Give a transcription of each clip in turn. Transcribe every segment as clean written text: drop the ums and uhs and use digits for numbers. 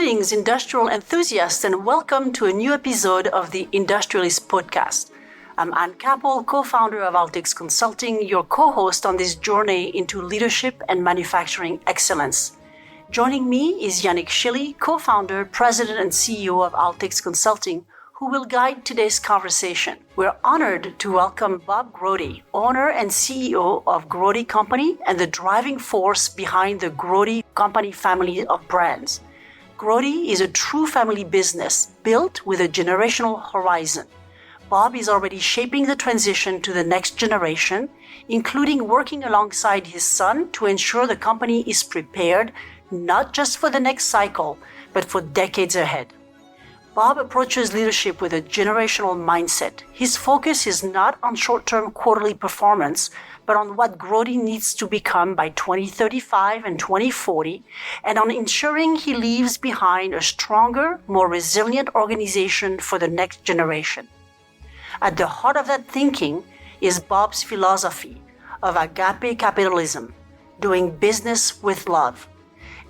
Greetings, industrial enthusiasts, and welcome to a new episode of the Industrialist Podcast. I'm Anne Capel, co-founder of Altex Consulting, your co-host on this journey into leadership and manufacturing excellence. Joining me is Yannick Schilly, co-founder, president, and CEO of Altex Consulting, who will guide today's conversation. We're honored to welcome Bob Grote, owner and CEO of Grote Company and the driving force behind the Grote Company family of brands. Grote is a true family business built with a generational horizon. Bob is already shaping the transition to the next generation, including working alongside his son to ensure the company is prepared not just for the next cycle, but for decades ahead. Bob approaches leadership with a generational mindset. His focus is not on short-term quarterly performance, but on what Grote needs to become by 2035 and 2040, and on ensuring he leaves behind a stronger, more resilient organization for the next generation. At the heart of that thinking is Bob's philosophy of Agape Capitalism, doing business with love.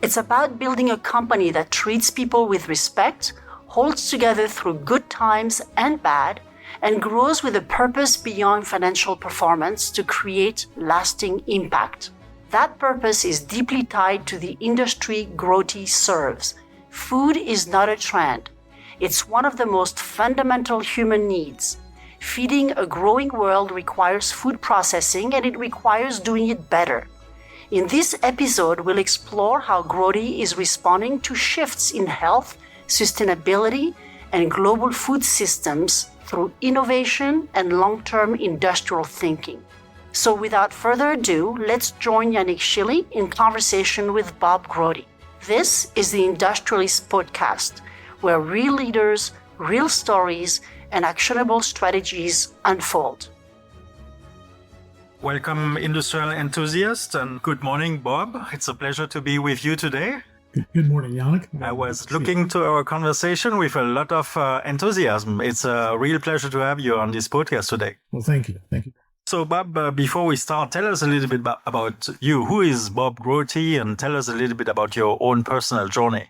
It's about building a company that treats people with respect, holds together through good times and bad, and grows with a purpose beyond financial performance to create lasting impact. That purpose is deeply tied to the industry Grote serves. Food is not a trend. It's one of the most fundamental human needs. Feeding a growing world requires food processing, and it requires doing it better. In this episode, we'll explore how Grote is responding to shifts in health, sustainability, and global food systems through innovation and long-term industrial thinking. So without further ado, let's join Yannick Schilly in conversation with Bob Grote. This is the Industrialist Podcast, where real leaders, real stories, and actionable strategies unfold. Welcome, industrial enthusiasts, and good morning, Bob. It's a pleasure to be with you today. Good morning, Yannick. I was looking to our conversation with a lot of enthusiasm. It's a real pleasure to have you on this podcast today. Well, thank you. Thank you. So, Bob, before we start, tell us a little bit about you. Who is Bob Grote? And tell us a little bit about your own personal journey.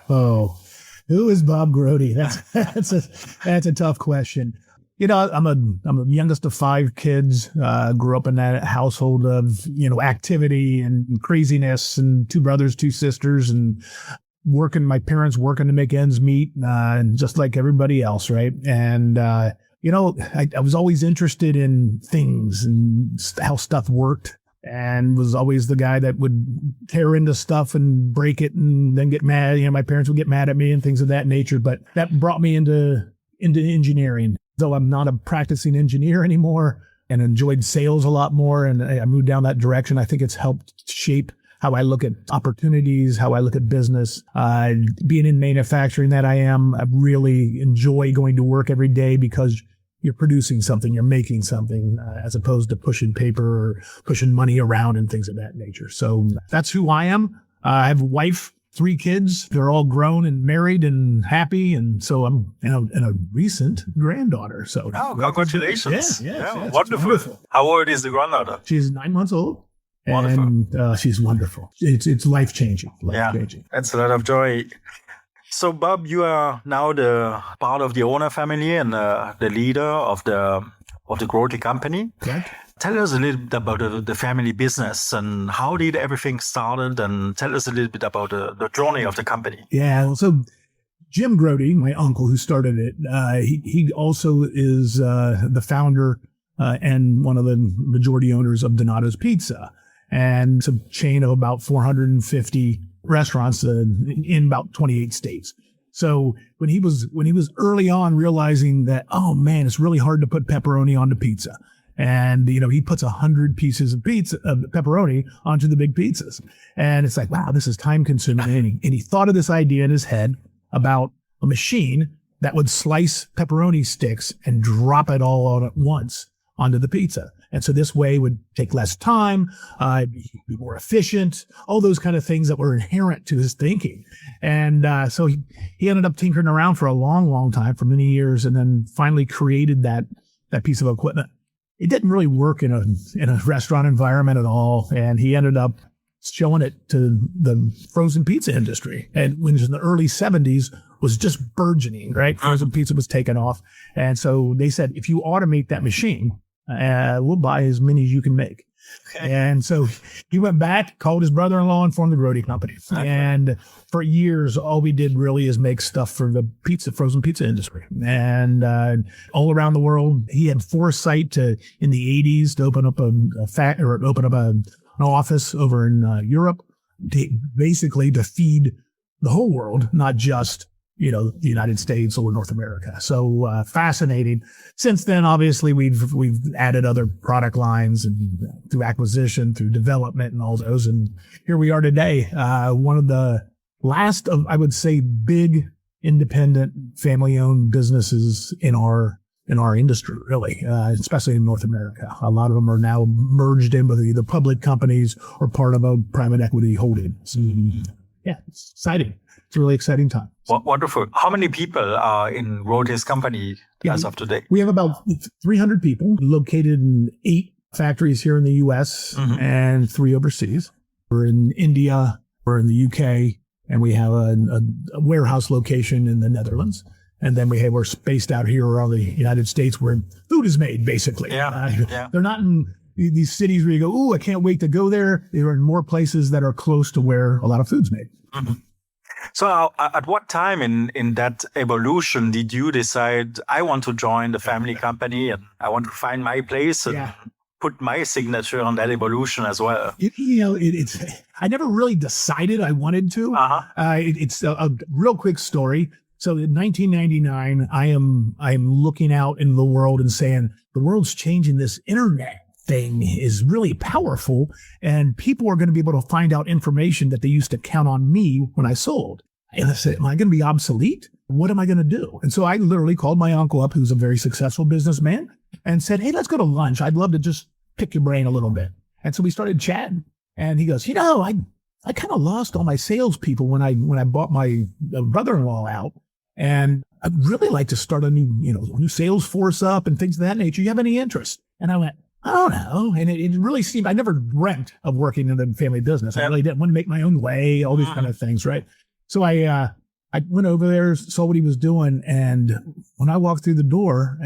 Oh, who is Bob Grote? That's a tough question. You know, I'm the youngest of five kids. Grew up in that household of, activity and craziness, and two brothers, two sisters, and my parents working to make ends meet, and just like everybody else, right? And, I was always interested in things and how stuff worked, and was always the guy that would tear into stuff and break it and then get mad. My parents would get mad at me and things of that nature, but that brought me into engineering. Though I'm not a practicing engineer anymore and enjoyed sales a lot more, and I moved down that direction, I think it's helped shape how I look at opportunities, how I look at business. Being in manufacturing that I really enjoy going to work every day because you're producing something, you're making something, as opposed to pushing paper or pushing money around and things of that nature. So that's who I am. I have a wife, 3 kids. They're all grown and married and happy. And so I'm a recent granddaughter. So congratulations. Yeah, wonderful. How old is the granddaughter? She's 9 months old. Wonderful. And she's wonderful. It's life-changing. That's a lot of joy. So, Bob, you are now the part of the owner family and the leader of the Grote Company. Correct. Tell us a little bit about the family business and how did everything started, and tell us a little bit about the journey of the company. Yeah, so Jim Grote, my uncle who started it, he also is the founder and one of the majority owners of Donato's Pizza. And it's a chain of about 450 restaurants in about 28 states. So when he was early on realizing that, oh man, it's really hard to put pepperoni onto pizza. And, he puts 100 pieces of pepperoni onto the big pizzas. And it's like, wow, this is time consuming. And he thought of this idea in his head about a machine that would slice pepperoni sticks and drop it all on at once onto the pizza. And so this way would take less time, be more efficient, all those kind of things that were inherent to his thinking. And so he ended up tinkering around for a long, long time, for many years, and then finally created that piece of equipment. It didn't really work in a restaurant environment at all. And he ended up showing it to the frozen pizza industry. And when it was in the early 70s, was just burgeoning, right? Frozen pizza was taking off. And so they said, if you automate that machine, we'll buy as many as you can make. Okay. And so he went back, called his brother-in-law, and formed the Grote Company. Okay. And for years, all we did really is make stuff for the frozen pizza industry. And all around the world, he had foresight in the 80s to open up an office over in Europe, basically to feed the whole world, not just the United States or North America. So fascinating. Since then, obviously, we've added other product lines and through acquisition, through development, and all those. And here we are today. One of the last of, I would say, big independent family-owned businesses in our industry, really, especially in North America. A lot of them are now merged in with either public companies or part of a private equity holding. So, yeah, it's exciting. It's a really exciting time. Wonderful. How many people are in Grote's company as of today? We have about 300 people located in 8 factories here in the U.S. and 3 overseas. We're in India, we're in the UK, and we have a warehouse location in the Netherlands. And then we're spaced out here around the United States where food is made, basically. They're not in these cities where you go, oh, I can't wait to go there. They're in more places that are close to where a lot of food's made. So at what time in that evolution did you decide, I want to join the family company and I want to find my place and put my signature on that evolution as well? I never really decided I wanted to. It's a real quick story. So in 1999, I am looking out in the world and saying, the world's changing. This internet thing is really powerful, and people are going to be able to find out information that they used to count on me when I sold. And I said, am I going to be obsolete? What am I going to do? And so I literally called my uncle up, who's a very successful businessman, and said, hey, let's go to lunch. I'd love to just pick your brain a little bit. And so we started chatting, and he goes, I kind of lost all my salespeople when I bought my brother-in-law out. And I'd really like to start a new sales force up and things of that nature. You have any interest? And I went, I don't know. And it really seemed, I never dreamt of working in the family business. I really didn't want to make my own way, all these kind of things, right? So I went over there, saw what he was doing. And when I walked through the door,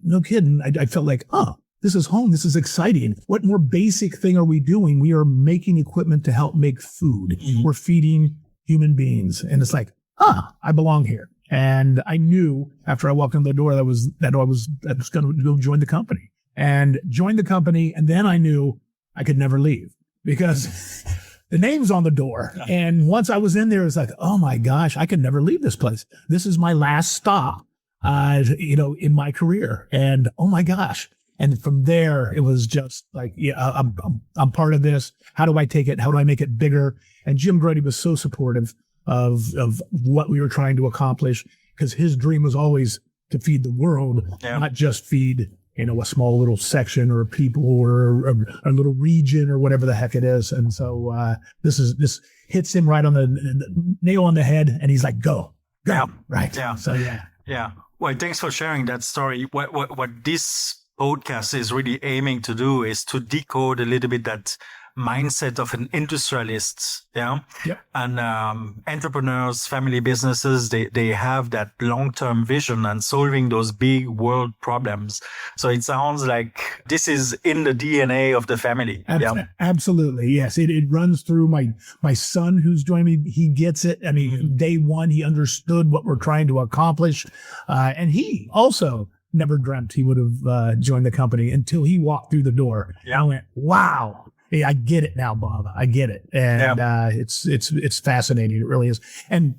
no kidding, I felt like, oh, this is home. This is exciting. What more basic thing are we doing? We are making equipment to help make food. We're feeding human beings. And it's like, I belong here. And I knew after I walked in the door that I was going to go join the company. And joined the company, and then I knew I could never leave because the name's on the door. And once I was in there, it's like, oh my gosh, I could never leave this place. This is my last stop, in my career. And oh my gosh. And from there, it was just like, I'm part of this. How do I take it? How do I make it bigger? And Jim Grote was so supportive of what we were trying to accomplish, because his dream was always to feed the world, not just feed a small little section or people or a little region or whatever the heck it is. And so this hits him right on the nail on the head, and he's like, go. Right. Yeah. So yeah. Well, thanks for sharing that story. What this podcast is really aiming to do is to decode a little bit that mindset of an industrialist, and entrepreneurs, family businesses, they have that long-term vision and solving those big world problems. So it sounds like this is in the DNA of the family. Absolutely, yes. It runs through my son who's joined me. He gets it. I mean, day one, he understood what we're trying to accomplish, and he also never dreamt he would have joined the company until he walked through the door. I went, wow. Hey, I get it now, Bob. I get it. And it's fascinating. It really is. And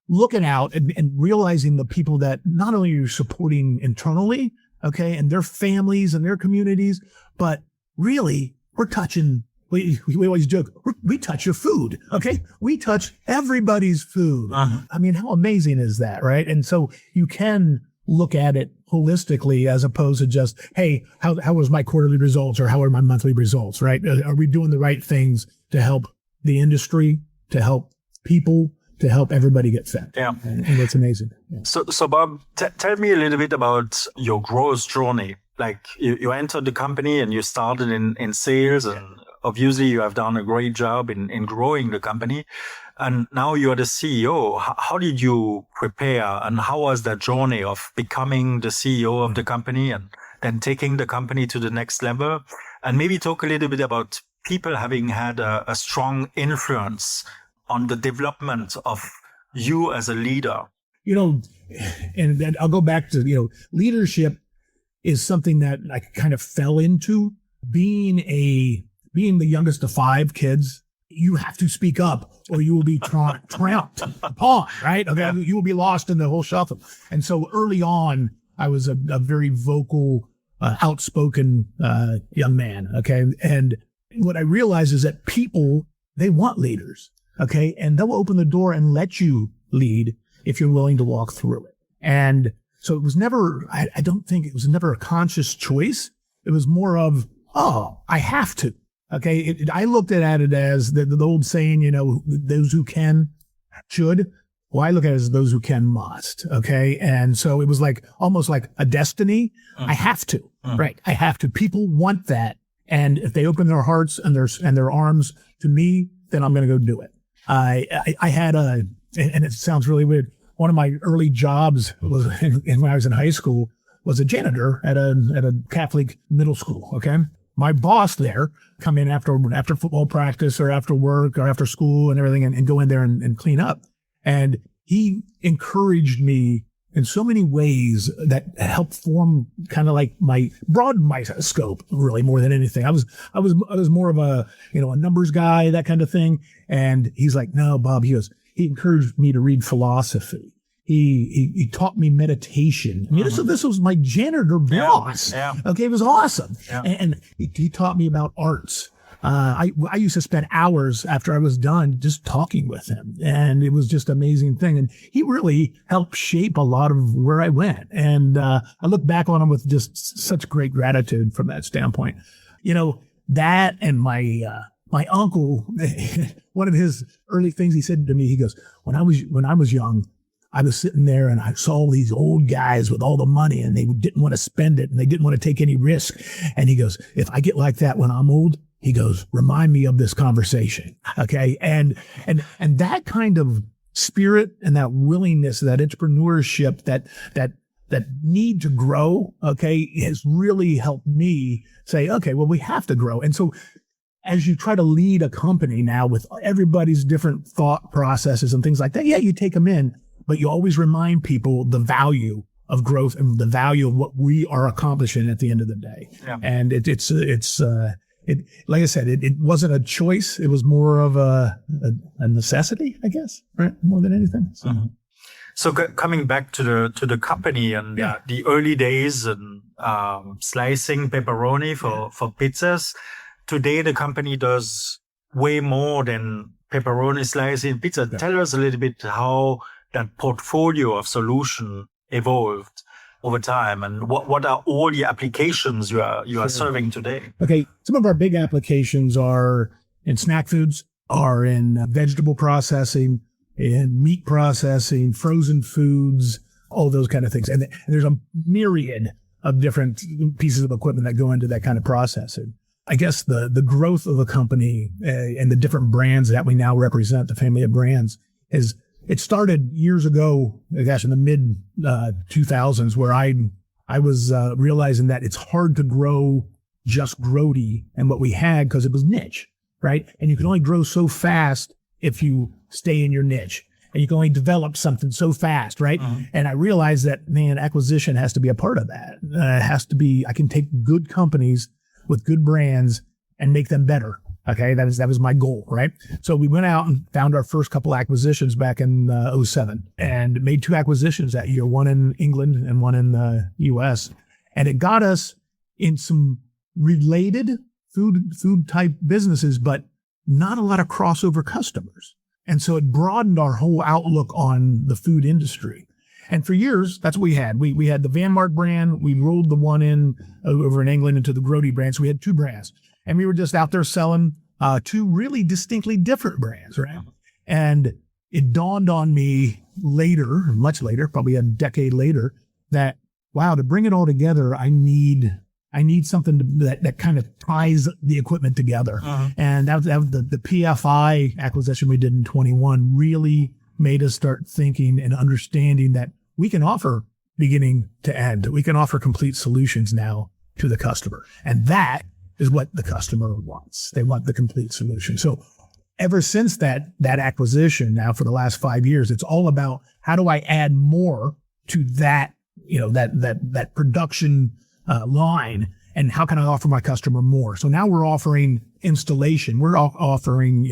looking out and realizing the people that not only are you supporting internally, okay, and their families and their communities, but really we're touching, we always joke, we touch your food, okay? We touch everybody's food. I mean, how amazing is that, right? And so you can look at it holistically as opposed to just, hey, how was my quarterly results or how are my monthly results, right? Are we doing the right things to help the industry, to help people, to help everybody get fed? And it's amazing. So Bob, tell me a little bit about your growth journey. Like you entered the company and you started in sales and obviously you have done a great job in growing the company. And now you're the CEO. How did you prepare, and how was that journey of becoming the CEO of the company and then taking the company to the next level? And maybe talk a little bit about people having had a strong influence on the development of you as a leader. And I'll go back to, leadership is something that I kind of fell into. Being the youngest of 5 kids, you have to speak up or you will be trampled upon, right? Okay, you will be lost in the whole shuffle. And so early on, I was a very vocal, outspoken young man, okay? And what I realized is that people, they want leaders, okay? And they'll open the door and let you lead if you're willing to walk through it. And so it was never, I don't think it was never a conscious choice. It was more of, I have to. Okay, I looked at it as the old saying, those who can should. Well, I look at it as those who can must. Okay, and so it was almost like a destiny. I have to, right? I have to. People want that, and if they open their hearts and their arms to me, then I'm going to go do it. I had and it sounds really weird. One of my early jobs was when I was in high school was a janitor at a Catholic middle school. Okay. My boss there come in after football practice or after work or after school and everything and go in there and clean up. And he encouraged me in so many ways that helped form kind of broaden my scope really more than anything. I was more of a numbers guy, that kind of thing. And he's like, no, Bob, he encouraged me to read philosophy. He taught me meditation. I mean, this was my janitor boss. Yeah. Okay, it was awesome. Yeah. And he taught me about arts. I used to spend hours after I was done just talking with him, and it was just an amazing thing. And he really helped shape a lot of where I went. And I look back on him with just such great gratitude from that standpoint. That and my uncle, one of his early things he said to me, he goes, when I was young, I was sitting there and I saw these old guys with all the money and they didn't want to spend it and they didn't want to take any risk. And he goes, if I get like that when I'm old, he goes, remind me of this conversation. Okay. And that kind of spirit and that willingness, that entrepreneurship, that need to grow, okay, has really helped me say, okay, well, we have to grow. And so as you try to lead a company now with everybody's different thought processes and things like that, you take them in, but you always remind people the value of growth and the value of what we are accomplishing at the end of the day. Yeah. And it's like I said, it wasn't a choice. It was more of a necessity, I guess, right? More than anything. So, so coming back to the company and the early days and slicing pepperoni for pizzas. Today, the company does way more than pepperoni slicing pizza. Yeah. Tell us a little bit how that portfolio of solution evolved over time, and what are all the applications you are serving today? Okay, some of our big applications are in snack foods, are in vegetable processing, in meat processing, frozen foods, all those kind of things. And there's a myriad of different pieces of equipment that go into that kind of processing. I guess the growth of the company and the different brands that we now represent, the family of brands, it started years ago, gosh, in the mid 2000s, where I was realizing that it's hard to grow just Grote and what we had because it was niche, right? And you can only grow so fast if you stay in your niche. And you can only develop something so fast, right? Mm-hmm. And I realized that, acquisition has to be a part of that. It has to be, I can take good companies with good brands and make them better. Okay, that was my goal, right? So we went out and found our first couple acquisitions back in 2007 and made 2 acquisitions that year, one in England and one in the US. And it got us in some related food type businesses, but not a lot of crossover customers. And so it broadened our whole outlook on the food industry. And for years, that's what we had. We had the Van Mart brand. We rolled the one in over in England into the Grote brand. So we had 2 brands. And we were just out there selling 2 really distinctly different brands, right? And it dawned on me later, much later, probably a decade later, that, wow, to bring it all together, I need I need something that kind of ties the equipment together. And that was the PFI acquisition we did in 21 really made us start thinking and understanding that we can offer beginning to end. We can offer complete solutions now to the customer. And that is what the customer wants. They want the complete solution. So ever since that acquisition, now for the last 5 years, it's all about how do I add more to that, that production line, and how can I offer my customer more? So now we're offering installation. We're offering,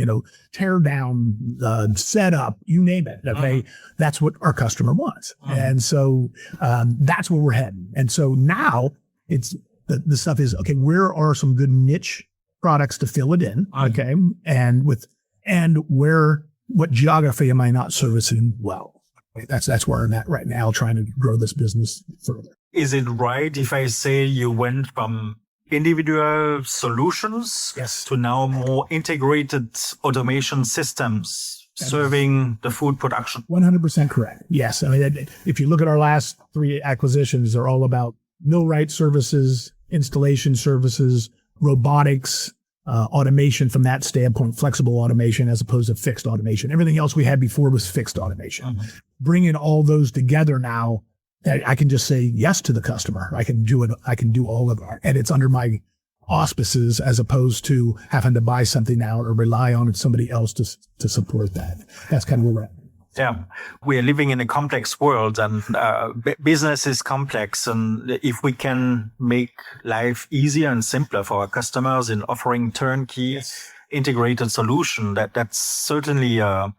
tear down, setup, you name it. Okay. That's what our customer wants. And so, that's where we're heading. And so now it's the stuff is, okay, where are some good niche products to fill it in? Okay. What geography am I not servicing well? That's where I'm at right now, trying to grow this business further. Is it right if I say you went from individual solutions to now more integrated automation systems serving the food production? 100% correct. Yes. I mean, if you look at our last 3 acquisitions, they're all about millwright services, installation services, robotics, automation from that standpoint, flexible automation as opposed to fixed automation. Everything else we had before was fixed automation. Bringing all those together now, I can just say yes to the customer. I can do it. I can do all of it. And it's under my auspices as opposed to having to buy something out or rely on somebody else to support that. That's kind of where we're at. Yeah, we are living in a complex world, and business is complex. And if we can make life easier and simpler for our customers in offering turnkey, integrated solution, that's certainly a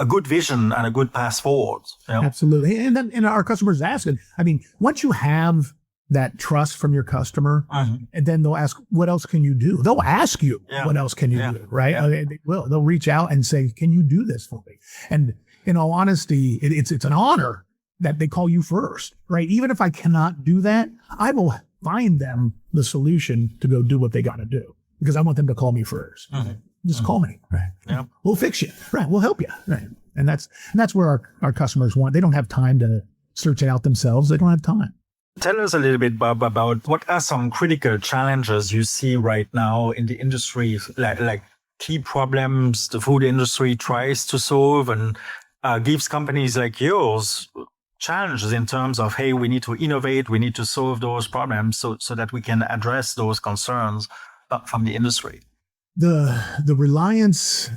good vision and a good path forward. Absolutely. And our customers asking, I mean, once you have that trust from your customer, and then they'll ask, what else can you do? They'll ask you, what else can you do? Right? They will. They'll reach out and say, can you do this for me? And in all honesty, it's an honor that they call you first, right? Even if I cannot do that, I will find them the solution to go do what they got to do, because I want them to call me first. Just call me, right? Yeah. We'll fix you, right? We'll help you, right? And that's where our customers want. They don't have time to search it out themselves. They don't have time. Tell us a little bit, Bob, about what are some critical challenges you see right now in the industry, like key problems the food industry tries to solve and gives companies like yours challenges in terms of, hey, we need to innovate, we need to solve those problems so that we can address those concerns from the industry. The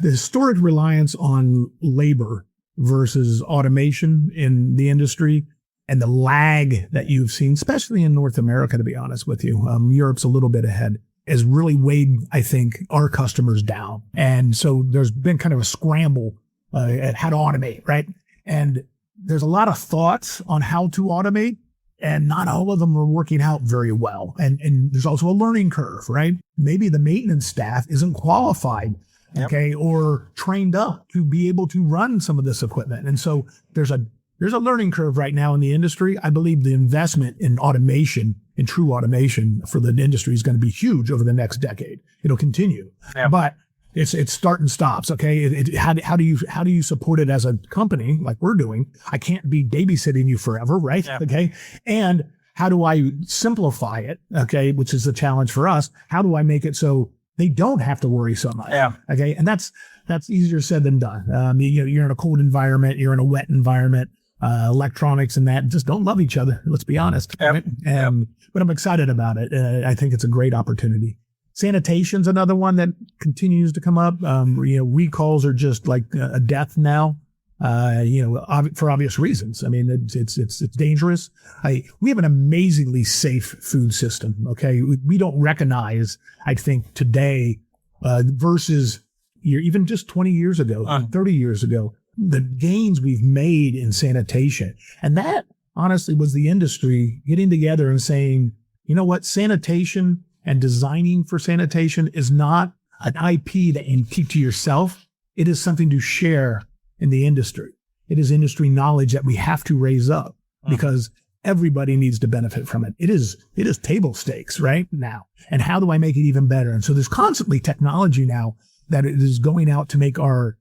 historic reliance on labor versus automation in the industry, and the lag that you've seen, especially in North America, to be honest with you, Europe's a little bit ahead, has really weighed, I think, our customers down. And so there's been kind of a scramble at how to automate, right? And there's a lot of thoughts on how to automate, and not all of them are working out very well. And there's also a learning curve, right? Maybe the maintenance staff isn't qualified, okay, or trained up to be able to run some of this equipment. And so there's a learning curve right now in the industry. I believe the investment in automation, in true automation for the industry, is going to be huge over the next decade. It'll continue, but it's start and stops. Okay. How do you support it as a company like we're doing? I can't be babysitting you forever. Right. Yeah. Okay. And how do I simplify it? Okay. Which is the challenge for us. How do I make it so they don't have to worry so much? Yeah. Okay. And that's easier said than done. You're in a cold environment, you're in a wet environment. Electronics and that just don't love each other. Let's be honest. Right? But I'm excited about it. I think it's a great opportunity. Sanitation's another one that continues to come up. Recalls are just like a death now. For obvious reasons. I mean, it's dangerous. We have an amazingly safe food system. Okay, we don't recognize, I think, today versus even just 20 years ago, 30 years ago, the gains we've made in sanitation. And that honestly was the industry getting together and saying, you know what, sanitation and designing for sanitation is not an IP that you keep to yourself. It is something to share in the industry. It is industry knowledge that we have to raise up because everybody needs to benefit from it. It is table stakes right now. And how do I make it even better? And so there's constantly technology now that it is going out to make our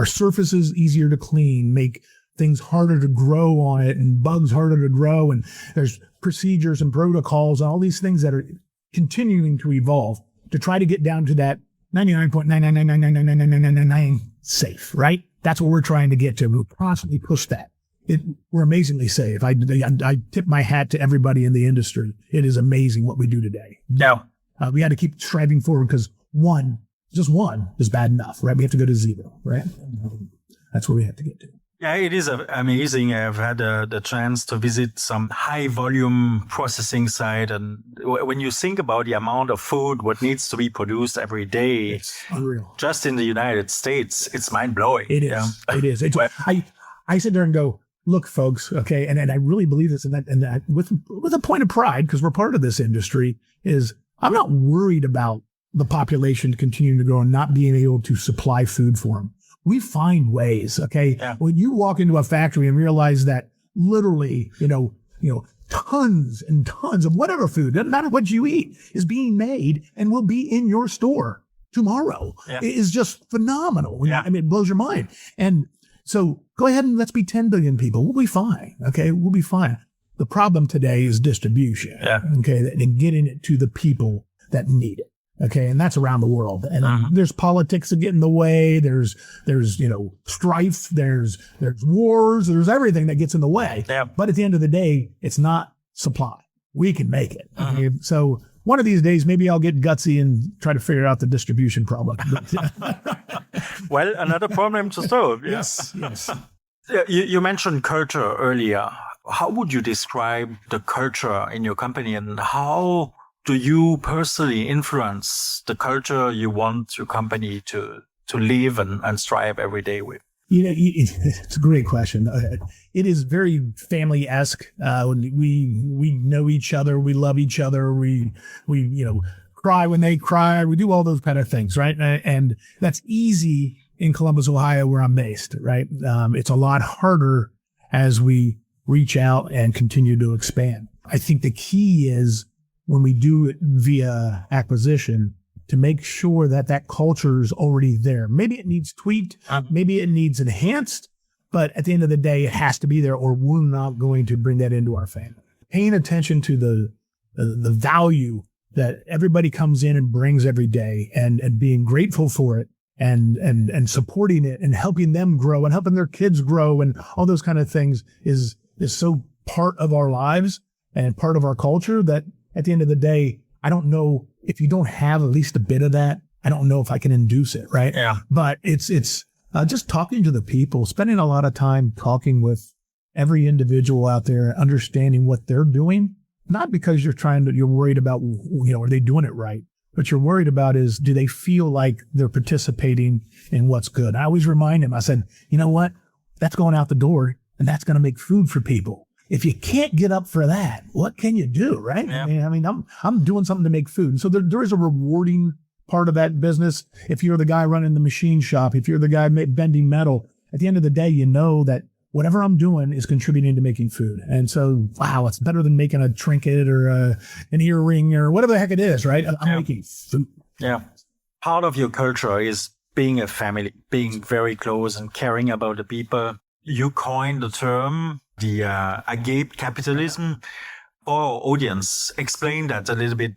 surfaces easier to clean, make things harder to grow on it and bugs harder to grow. And there's procedures and protocols and all these things that are continuing to evolve to try to get down to that 99.999999999 safe, right? That's what we're trying to get to. We'll constantly push that. We're amazingly safe. I tip my hat to everybody in the industry. It is amazing what we do today. Yeah. We had to keep striving forward because just one is bad enough, right? We have to go to 0, right? That's where we have to get to. Yeah, it is amazing. I've had the chance to visit some high volume processing site. And when you think about the amount of food, what needs to be produced every day, it's unreal. Just in the United States, it's mind blowing. It is. Yeah. It is. I sit there and go, look, folks, okay. And I really believe this, and that with a point of pride, because we're part of this industry, is I'm not worried about the population continuing to grow and not being able to supply food for them. We find ways, okay? Yeah. When you walk into a factory and realize that literally, tons and tons of whatever food, doesn't matter what you eat, is being made and will be in your store tomorrow. Yeah. It is just phenomenal. Yeah. I mean, it blows your mind. And so go ahead and let's be 10 billion people. We'll be fine, okay? We'll be fine. The problem today is distribution, okay? And getting it to the people that need it. Okay. And that's around the world. And there's politics that get in the way. There's strife. There's wars. There's everything that gets in the way. Yeah. But at the end of the day, it's not supply. We can make it. Okay? So one of these days, maybe I'll get gutsy and try to figure out the distribution problem. Well, another problem to solve. Yeah. Yes. You mentioned culture earlier. How would you describe the culture in your company, and how do you personally influence the culture you want your company to live and strive every day with? It's a great question. It is very family-esque. We know each other. We love each other. We cry when they cry. We do all those kind of things, right? And that's easy in Columbus, Ohio, where I'm based, right? It's a lot harder as we reach out and continue to expand. I think the key is, when we do it via acquisition, to make sure that culture is already there. Maybe it needs tweaked, maybe it needs enhanced, but at the end of the day, it has to be there, or we're not going to bring that into our family. Paying attention to the value that everybody comes in and brings every day, and being grateful for it, and supporting it, and helping them grow, and helping their kids grow, and all those kind of things is so part of our lives and part of our culture that, at the end of the day, I don't know if you don't have at least a bit of that. I don't know if I can induce it, right? Yeah. But it's just talking to the people, spending a lot of time talking with every individual out there, understanding what they're doing. Not because you're worried about, are they doing it right? What you're worried about is, do they feel like they're participating in what's good? I always remind them. I said, you know what? That's going out the door, and that's going to make food for people. If you can't get up for that, what can you do, right? Yeah. I mean, I'm doing something to make food. And so there is a rewarding part of that business. If you're the guy running the machine shop, if you're the guy bending metal, at the end of the day, you know that whatever I'm doing is contributing to making food. And so, wow, it's better than making a trinket or an earring or whatever the heck it is, right? I'm making food. Yeah. Part of your culture is being a family, being very close and caring about the people. You coined the term, the Agape Capitalism. For our audience, explain that a little bit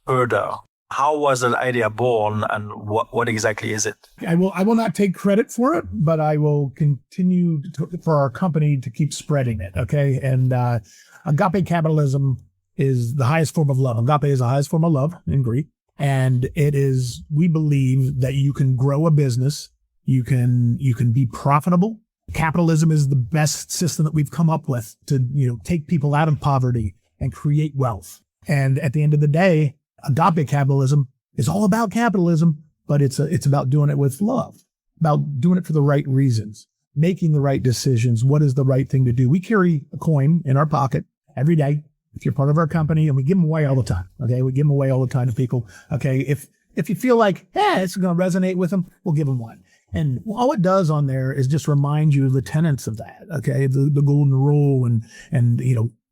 further. How was that idea born, and what exactly is it? I will not take credit for it, but I will continue for our company to keep spreading it, okay? And Agape Capitalism is the highest form of love. Agape is the highest form of love in Greek. And we believe that you can grow a business, you can be profitable. Capitalism is the best system that we've come up with to, take people out of poverty and create wealth. And at the end of the day, Agape Capitalism is all about capitalism, but it's about doing it with love, about doing it for the right reasons, making the right decisions. What is the right thing to do? We carry a coin in our pocket every day if you're part of our company, and we give them away all the time. Okay. We give them away all the time to people. Okay. If you feel like, it's going to resonate with them, we'll give them one. And all it does on there is just remind you of the tenets of that, okay, the golden rule and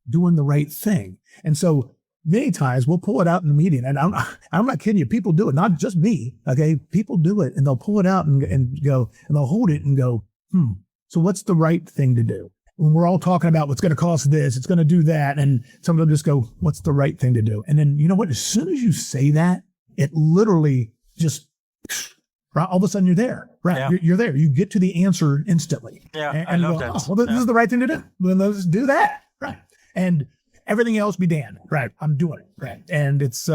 doing the right thing. And so many times we'll pull it out in the meeting, and I'm not kidding you. People do it, not just me, okay? People do it, and they'll pull it out and go, and they'll hold it and go, so what's the right thing to do? when we're all talking about what's going to cost this, it's going to do that. And some of them just go, what's the right thing to do? And then, you know what? As soon as you say that, it literally just, right, all of a sudden you're there, right? Yeah. You're there. You get to the answer instantly. Yeah, and I love go, that. Oh, well, this is the right thing to do. Well, let's do that, right? And everything else be damned, right? I'm doing it, right? And it's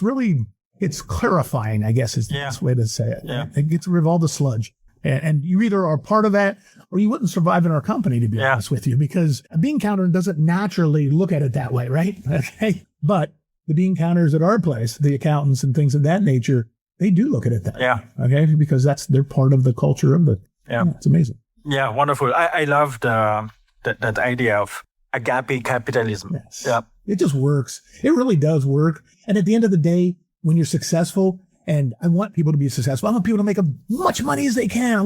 really, it's clarifying, I guess is the best way to say it. Yeah. It gets rid of all the sludge. And you either are part of that or you wouldn't survive in our company, to be honest with you, because a bean counter doesn't naturally look at it that way, right? Okay. But the bean counters at our place, the accountants and things of that nature, they do look at it that way. Okay. Because they're part of the culture of the, it's amazing. Yeah. Wonderful. I loved that idea of Agape Capitalism. Yes. Yeah. It just works. It really does work. And at the end of the day, when you're successful, and I want people to be successful. I want people to make as much money as they can.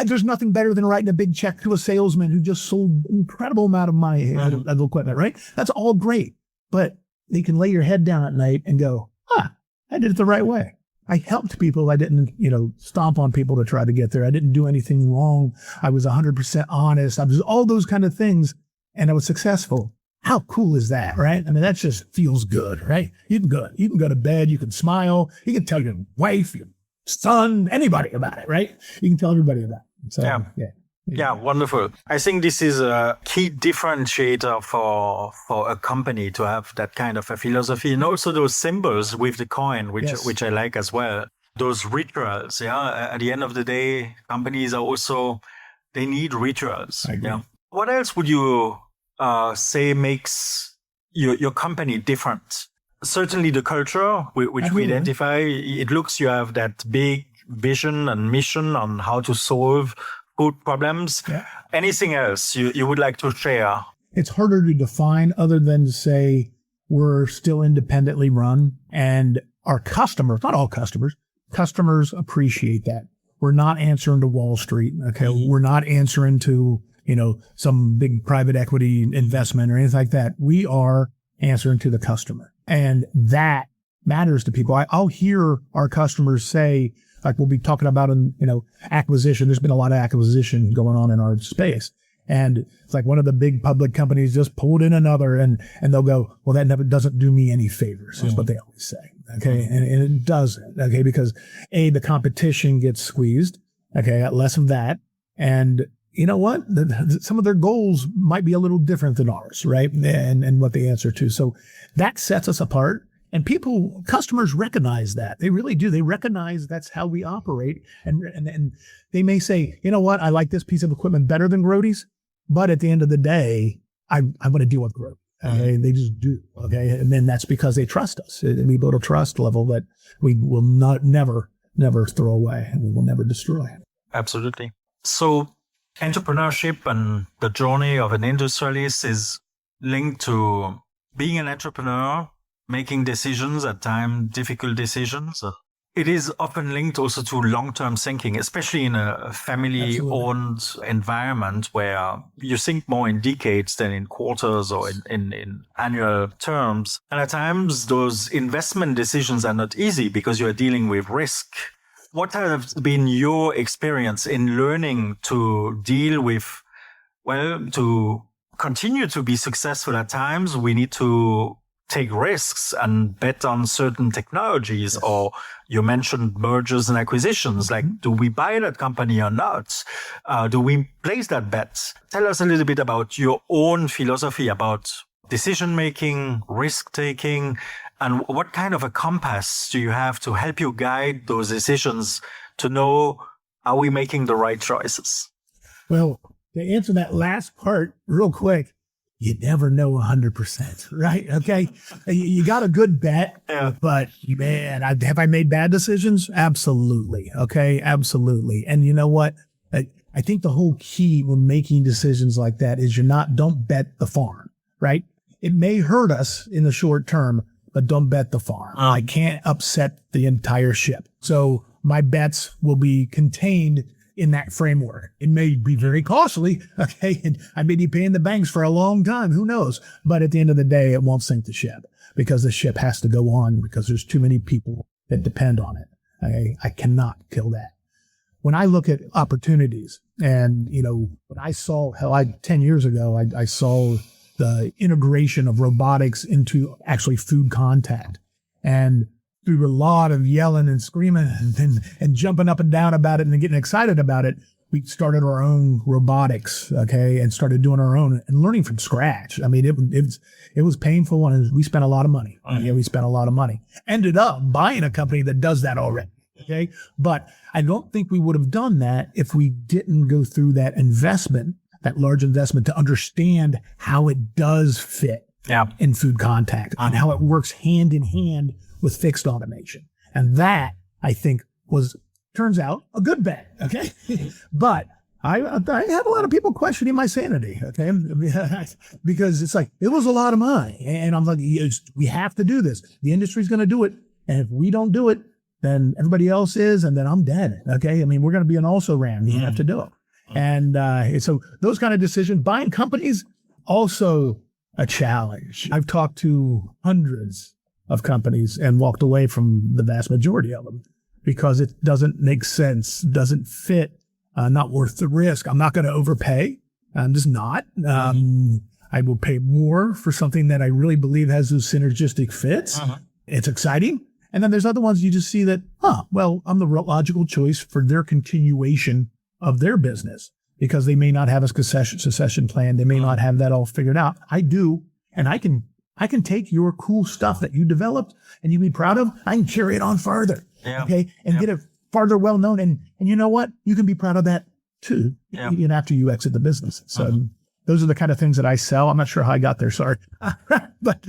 There's nothing better than writing a big check to a salesman who just sold an incredible amount of money of equipment, right? That's all great. But they can lay your head down at night and go, I did it the right way. I helped people. I didn't, stomp on people to try to get there. I didn't do anything wrong. I was 100% honest. I was all those kind of things. And I was successful. How cool is that, right? I mean, that just feels good, right? You can go to bed, you can smile, you can tell your wife, your son, anybody about it, right? You can tell everybody about it. So, yeah, wonderful. I think this is a key differentiator for a company to have that kind of a philosophy, and also those symbols with the coin, which I like as well. Those rituals, At the end of the day, companies are also, they need rituals. I agree. Yeah. What else would you say makes your company different? Certainly the culture, which we identify. It looks you have that big vision and mission on how to solve food problems. Yeah. Anything else you would like to share? It's harder to define other than to say we're still independently run, and our customers, not all customers appreciate that. We're not answering to Wall Street. Okay. We're not answering to some big private equity investment or anything like that. We are answering to the customer. And that matters to people. I'll hear our customers say, like we'll be talking about, acquisition. There's been a lot of acquisition going on in our space. And it's like one of the big public companies just pulled in another and they'll go, well, that never doesn't do me any favors, is what they always say. Okay. And it doesn't. Okay. Because the competition gets squeezed. Okay. Less of that. And you know what? Some of their goals might be a little different than ours, right? And what they answer to. So that sets us apart. And customers recognize that. They really do. They recognize that's how we operate. And they may say, you know what? I like this piece of equipment better than Grote's. But at the end of the day, I want to deal with Grote. Okay? They just do. Okay. And then that's because they trust us. And we build a trust level that we will never throw away and we will never destroy. Absolutely. So entrepreneurship and the journey of an industrialist is linked to being an entrepreneur, making decisions, at times difficult decisions. It is often linked also to long-term thinking, especially in a family-owned environment where you think more in decades than in quarters or in annual terms. And at times, those investment decisions are not easy because you are dealing with risk. What has been your experience in learning to deal with, to continue to be successful at times, we need to take risks and bet on certain technologies, yes. Or you mentioned mergers and acquisitions. Like, do we buy that company or not? Do we place that bet? Tell us a little bit about your own philosophy about decision-making, risk-taking, and what kind of a compass do you have to help you guide those decisions to know, are we making the right choices? Well, to answer that last part real quick, you never know 100%, right? Okay. You got a good bet, but man, have I made bad decisions? Absolutely. Okay. Absolutely. And you know what? I think the whole key when making decisions like that is don't bet the farm, right? It may hurt us in the short term, but don't bet the farm. I can't upset the entire ship. So my bets will be contained in that framework. It may be very costly, okay, and I may be paying the banks for a long time, who knows? But at the end of the day, it won't sink the ship because the ship has to go on because there's too many people that depend on it. Okay? I cannot kill that. when I look at opportunities and, when I saw 10 years ago, I saw the integration of robotics into actually food contact. And through a lot of yelling and screaming and jumping up and down about it and getting excited about it, we started our own robotics, and started doing our own and learning from scratch. I mean, it was painful and we spent a lot of money. We spent a lot of money. Ended up buying a company that does that already. Okay. But I don't think we would have done that if we didn't go through that investment, that large investment, to understand how it does fit in food contact and how it works hand in hand with fixed automation. And that, I think, turns out a good bet. Okay. But I have a lot of people questioning my sanity. Okay. Because it's like, it was a lot of money. And I'm like, we have to do this. The industry's going to do it. And if we don't do it, then everybody else is, and then I'm dead. Okay. I mean, we're going to be an also ran. You have to do it. And so those kind of decisions, buying companies, also a challenge. I've talked to hundreds of companies and walked away from the vast majority of them because it doesn't make sense, doesn't fit, not worth the risk. I'm not going to overpay. I'm just not. I will pay more for something that I really believe has those synergistic fits. It's exciting. And then there's other ones you just see that, I'm the logical choice for their continuation of their business because they may not have a succession plan. They may not have that all figured out. I do. And I can take your cool stuff that you developed and you be proud of. I can carry it on farther. Okay. And get it farther well known. And you know what? You can be proud of that too, even after you exit the business. So those are the kind of things that I sell. I'm not sure how I got there. Sorry. But,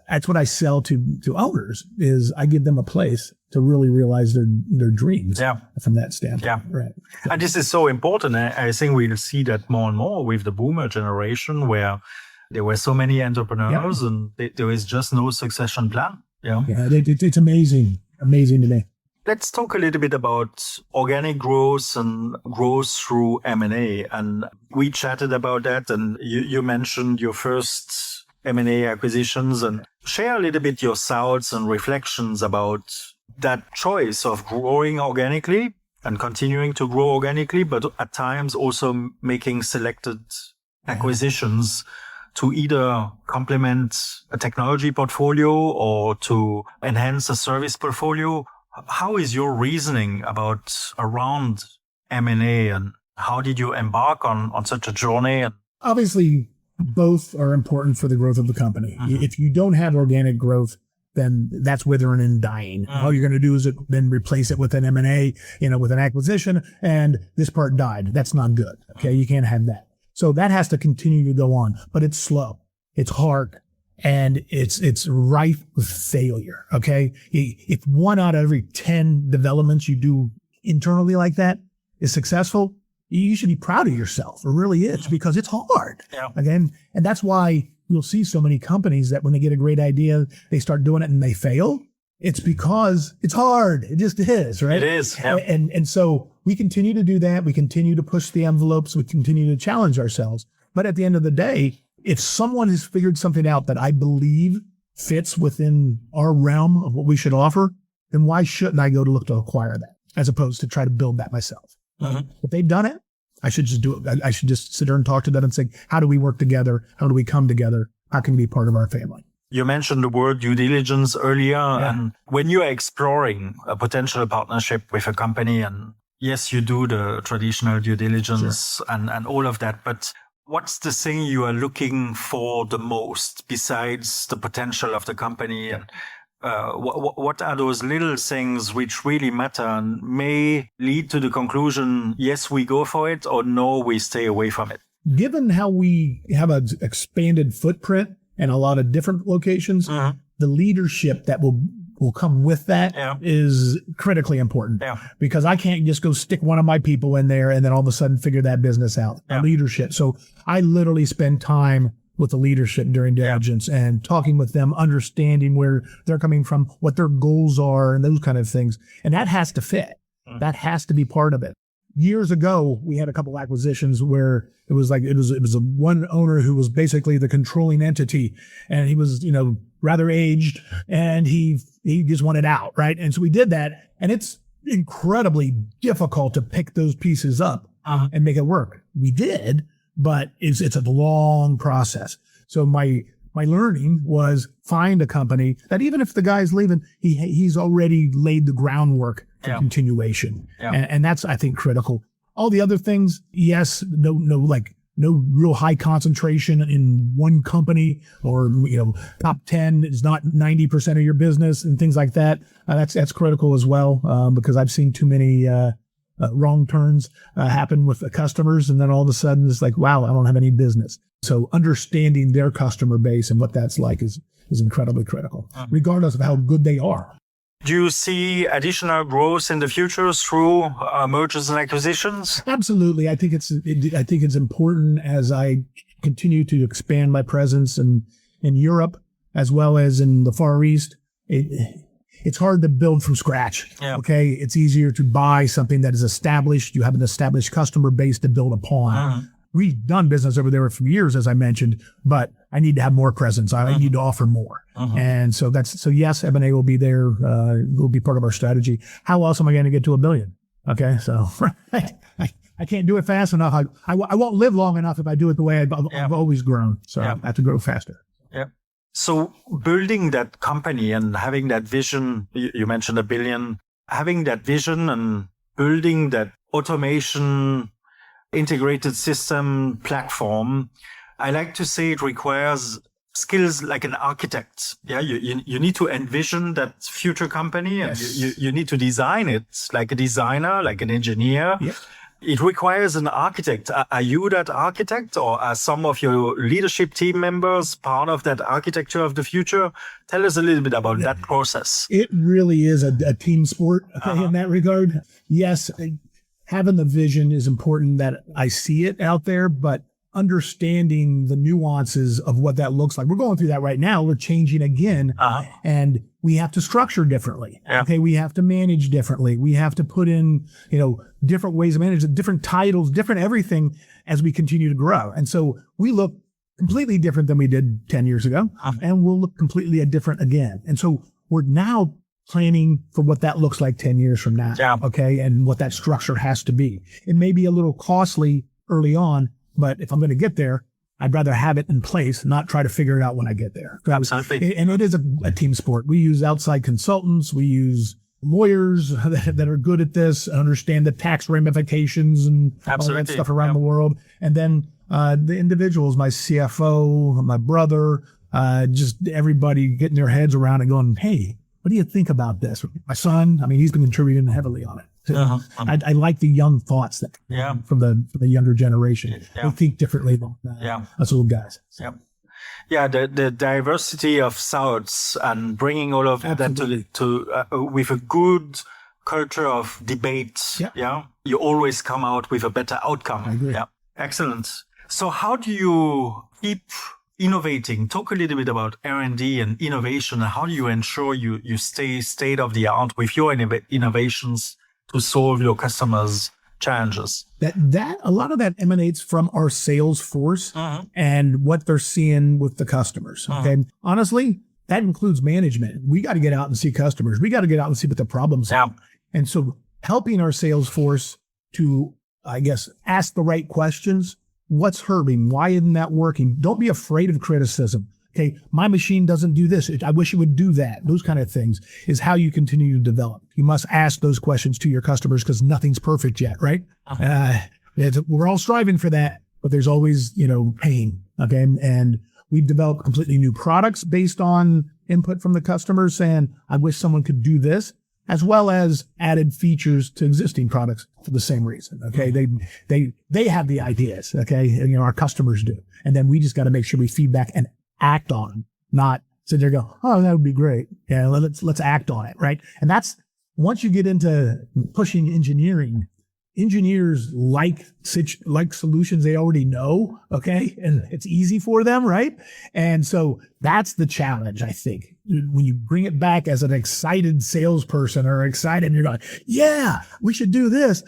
that's what I sell to owners is I give them a place to really realize their dreams from that standpoint. Yeah. Right. So. And this is so important. I think we'll see that more and more with the boomer generation where there were so many entrepreneurs and there is just no succession plan. It's amazing to me. Let's talk a little bit about organic growth and growth through M&A. And we chatted about that and you mentioned your first M&A acquisitions, and share a little bit your thoughts and reflections about that choice of growing organically and continuing to grow organically, but at times also making selected acquisitions to either complement a technology portfolio or to enhance a service portfolio. How is your reasoning around M&A and how did you embark on such a journey? Obviously, both are important for the growth of the company. If you don't have organic growth, then that's withering and dying. All you're going to do is then replace it with an M&A, with an acquisition, and this part died. That's not good. Okay. You can't have that. So that has to continue to go on, but it's slow. It's hard. And it's rife with failure. Okay. If 1 out of every 10 developments you do internally like that is successful, you should be proud of yourself. It really is because it's hard. Again, and that's why you'll see so many companies that when they get a great idea, they start doing it and they fail. It's because it's hard. It just is, right? It is. And so we continue to do that. We continue to push the envelopes. We continue to challenge ourselves. But at the end of the day, if someone has figured something out that I believe fits within our realm of what we should offer, then why shouldn't I go to look to acquire that as opposed to try to build that myself? If they've done it, I should just do it. I should just sit there and talk to them and say, how do we work together? How do we come together? How can we be part of our family? You mentioned the word due diligence earlier. And when you are exploring a potential partnership with a company, and yes, you do the traditional due diligence and all of that, but what's the thing you are looking for the most besides the potential of the company? And what are those little things which really matter and may lead to the conclusion, yes, we go for it, or no, we stay away from it? Given how we have an expanded footprint and a lot of different locations, the leadership that will come with that is critically important because I can't just go stick one of my people in there and then all of a sudden figure that business out. Leadership. So I literally spend time with the leadership during diligence and talking with them, understanding where they're coming from, what their goals are and those kind of things. And that has to fit. That has to be part of it. Years ago, we had a couple acquisitions where it was a one owner who was basically the controlling entity, and he was, rather aged, and he just wanted out, right? And so we did that, and it's incredibly difficult to pick those pieces up and make it work. We did, but it's a long process. So my learning was find a company that even if the guy's leaving, he's already laid the groundwork for continuation. Yeah. And that's, I think, critical. All the other things, yes, no real high concentration in one company, or, top 10 is not 90% of your business and things like that. That's critical as well, because I've seen too many wrong turns happen with the customers. And then all of a sudden it's like, wow, I don't have any business. So understanding their customer base and what that's like is incredibly critical, regardless of how good they are. Do you see additional growth in the future through mergers and acquisitions? Absolutely. I think it's important as I continue to expand my presence in Europe as well as in the Far East. It's hard to build from scratch. Yeah. Okay. It's easier to buy something that is established. You have an established customer base to build upon. We've done business over there for years, as I mentioned, but I need to have more presence. I need to offer more. And so yes, M&A will be there, will be part of our strategy. How else am I going to get to $1 billion? Okay. So I can't do it fast enough. I won't live long enough if I do it the way I've always grown. So I have to grow faster. Yeah. So building that company and having that vision, you mentioned $1 billion, having that vision and building that automation integrated system platform, I like to say it requires skills like an architect. Yeah, you need to envision that future company, and you need to design it like a designer, like an engineer. Yep. It requires an architect. Are you that architect, or are some of your leadership team members part of that architecture of the future? Tell us a little bit about that process. It really is a team sport in that regard. Yes, having the vision is important that I see it out there, but understanding the nuances of what that looks like. We're going through that right now. We're changing again, and we have to structure differently. Yeah. Okay. We have to manage differently. We have to put in, different ways of managing, different titles, different everything as we continue to grow. And so we look completely different than we did 10 years ago, and we'll look completely different again. And so we're now planning for what that looks like 10 years from now. Yeah. Okay. And what that structure has to be. It may be a little costly early on, but if I'm going to get there, I'd rather have it in place, not try to figure it out when I get there. And it is a team sport. We use outside consultants. We use lawyers that are good at this, understand the tax ramifications and all that stuff around the world. And then the individuals, my CFO, my brother, just everybody getting their heads around and going, hey, what do you think about this? My son, he's been contributing heavily on it. I like the young thoughts that from the younger generation. They think differently than us old guys. So. Yeah, the diversity of thoughts and bringing all of that to with a good culture of debate. Yeah, you always come out with a better outcome. I agree. Yeah, excellent. So how do you keep innovating? Talk a little bit about R&D and innovation. How do you ensure you stay state of the art with your innovations to solve your customers' challenges? That a lot of that emanates from our sales force and what they're seeing with the customers. Okay, honestly, that includes management. We got to get out and see customers. We got to get out and see what the problems are. And so, helping our sales force to, I guess, ask the right questions. What's hurting? Why isn't that working? Don't be afraid of criticism. Okay, my machine doesn't do this. I wish it would do that. Those kind of things is how you continue to develop. You must ask those questions to your customers because nothing's perfect yet, right? We're all striving for that, but there's always, pain. Okay, and we've developed completely new products based on input from the customers saying, I wish someone could do this, as well as added features to existing products for the same reason. Okay, they have the ideas. Okay, and, our customers do, and then we just got to make sure we feedback and act on them, not sit there and go, oh, that would be great. Yeah, let's act on it, right? And that's, once you get into pushing engineering, engineers like solutions they already know, okay? And it's easy for them, right? And so that's the challenge, I think. When you bring it back as an excited salesperson or excited, and you're going, yeah, we should do this.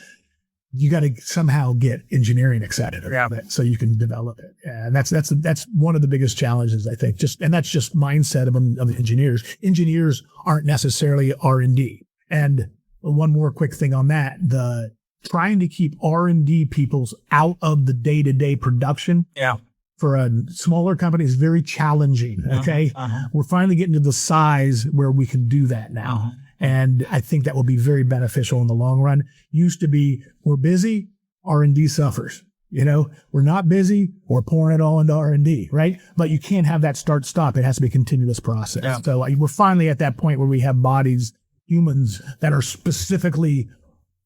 You got to somehow get engineering excited around it so you can develop it. And that's one of the biggest challenges, I think. And that's just mindset of engineers. Engineers aren't necessarily R&D. And one more quick thing on that. The trying to keep R&D peoples out of the day-to-day production. Yeah. For a smaller company is very challenging. Okay. We're finally getting to the size where we can do that now. And I think that will be very beneficial in the long run. Used to be, we're busy, R&D suffers. We're not busy, we're pouring it all into R&D, right? But you can't have that start-stop. It has to be a continuous process. Yeah. So we're finally at that point where we have bodies, humans that are specifically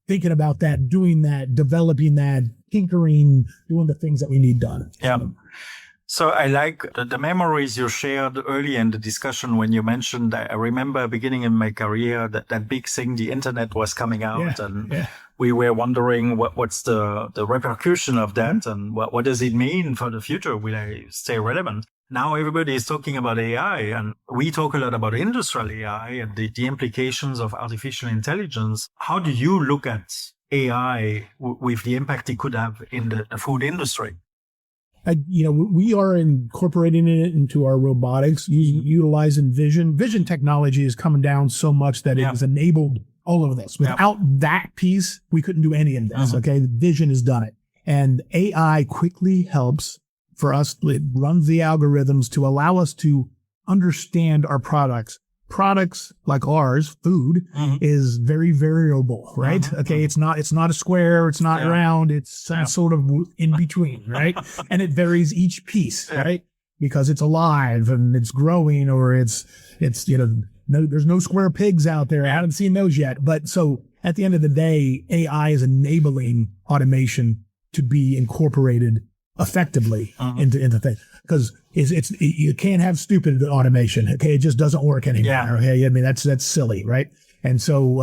thinking about that, doing that, developing that, tinkering, doing the things that we need done. Yeah. So I like the memories you shared early in the discussion when you mentioned, I remember beginning in my career that big thing, the internet was coming out and we were wondering what's the repercussion of that and what does it mean for the future? Will I stay relevant? Now everybody is talking about AI and we talk a lot about industrial AI and the implications of artificial intelligence. How do you look at AI with the impact it could have in the food industry? We are incorporating it into our robotics, utilizing vision. Vision technology is coming down so much that it has enabled all of this. Without that piece, we couldn't do any of this. Okay. The vision has done it. And AI quickly helps for us. It runs the algorithms to allow us to understand our products. Products like ours, food, is very variable, right? Okay, it's not a square, it's not round, it's some sort of in between, right? And it varies each piece, right? Because it's alive and it's growing, or it's there's no square pigs out there. I haven't seen those yet. But so at the end of the day, AI is enabling automation to be incorporated effectively into things. Because you can't have stupid automation. Okay, it just doesn't work anymore. Yeah. Okay, I mean that's silly, right? And so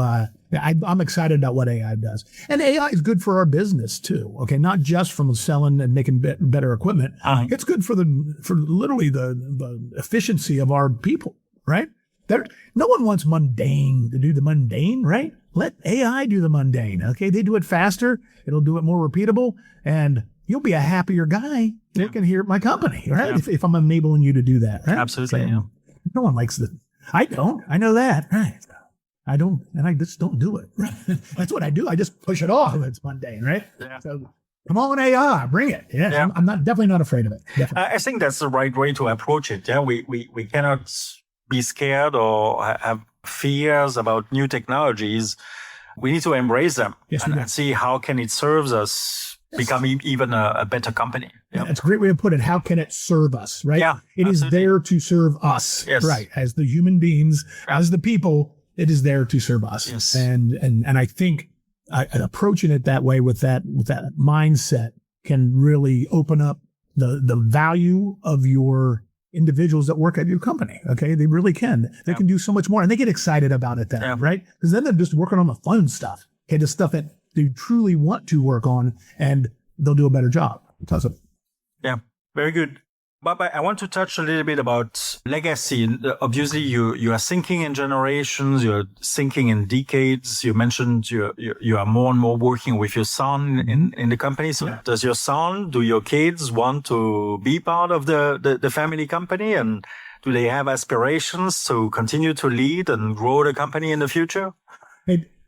I'm excited about what AI does, and AI is good for our business too. Okay, not just from selling and making better equipment. It's good for literally the efficiency of our people, right? No one wants mundane to do the mundane, right? Let AI do the mundane. Okay, they do it faster. It'll do it more repeatable, and you'll be a happier guy working here at my company, right? Yeah. If I'm enabling you to do that, right? Absolutely. So, no one likes that. I don't. I know that, right? I don't, and I just don't do it. Right? That's what I do. I just push it off. It's mundane, right? Yeah. So come on, AI, bring it. Yeah. I'm definitely not afraid of it. Definitely. I think that's the right way to approach it. Yeah, we cannot be scared or have fears about new technologies. We need to embrace them and see how can it serve us. Become even a better company. Yeah. That's a great way to put it. How can it serve us, right? Yeah, it is there to serve us, right? As the human beings, as the people, it is there to serve us. Yes. And I think approaching it that way with that mindset can really open up the value of your individuals that work at your company. Okay, they really can. They can do so much more, and they get excited about it then, right? Because then they're just working on the fun stuff. Okay, the stuff that they truly want to work on, and they'll do a better job. Yeah, very good. Bob, I want to touch a little bit about legacy. Obviously, you are thinking in generations, you're thinking in decades. You mentioned you are more and more working with your son in the company. So does your son, do your kids want to be part of the family company? And do they have aspirations to continue to lead and grow the company in the future?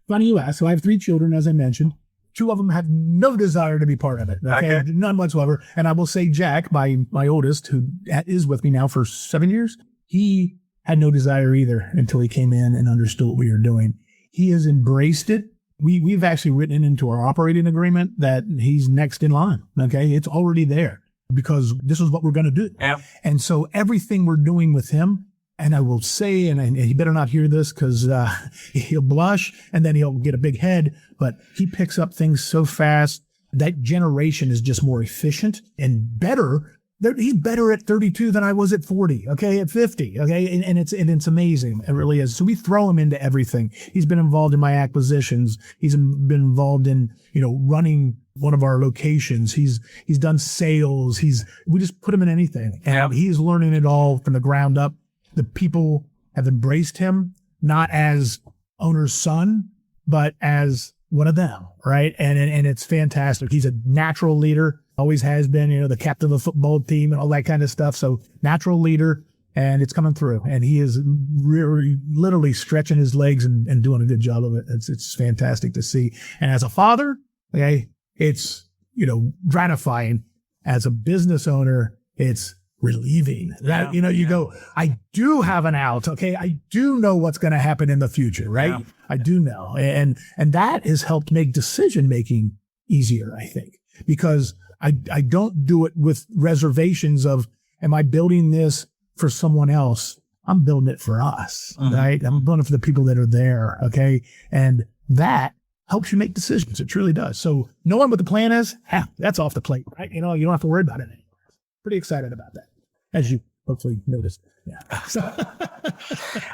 Funny you ask. So I have 3 children, as I mentioned. 2 of them have no desire to be part of it. Okay? None whatsoever. And I will say Jack, my oldest, who is with me now for 7 years, he had no desire either until he came in and understood what we were doing. He has embraced it. We've actually written into our operating agreement that he's next in line. Okay. It's already there because this is what we're going to do. Yeah. And so everything we're doing with him, and I will say, and he better not hear this because he'll blush and then he'll get a big head, but he picks up things so fast. That generation is just more efficient and better. He's better at 32 than I was at 40, okay, at 50, okay, and it's amazing. It really is. So we throw him into everything. He's been involved in my acquisitions. He's been involved in, running one of our locations. He's done sales. We just put him in anything, and he's learning it all from the ground up. The people have embraced him, not as owner's son, but as one of them, right? And it's fantastic. He's a natural leader, always has been, the captain of the football team and all that kind of stuff. So natural leader, and it's coming through. And he is really, literally stretching his legs and doing a good job of it. It's fantastic to see. And as a father, okay, it's, gratifying. As a business owner, it's relieving that, you go, I do have an out. Okay. I do know what's going to happen in the future, right? Yeah. I do know. And that has helped make decision-making easier, I think, because I don't do it with reservations of, am I building this for someone else? I'm building it for us, right? I'm building it for the people that are there. Okay. And that helps you make decisions. It truly does. So knowing what the plan is, that's off the plate, right? You don't have to worry about it anymore. Pretty excited about that, as you hopefully noticed. Yeah. So.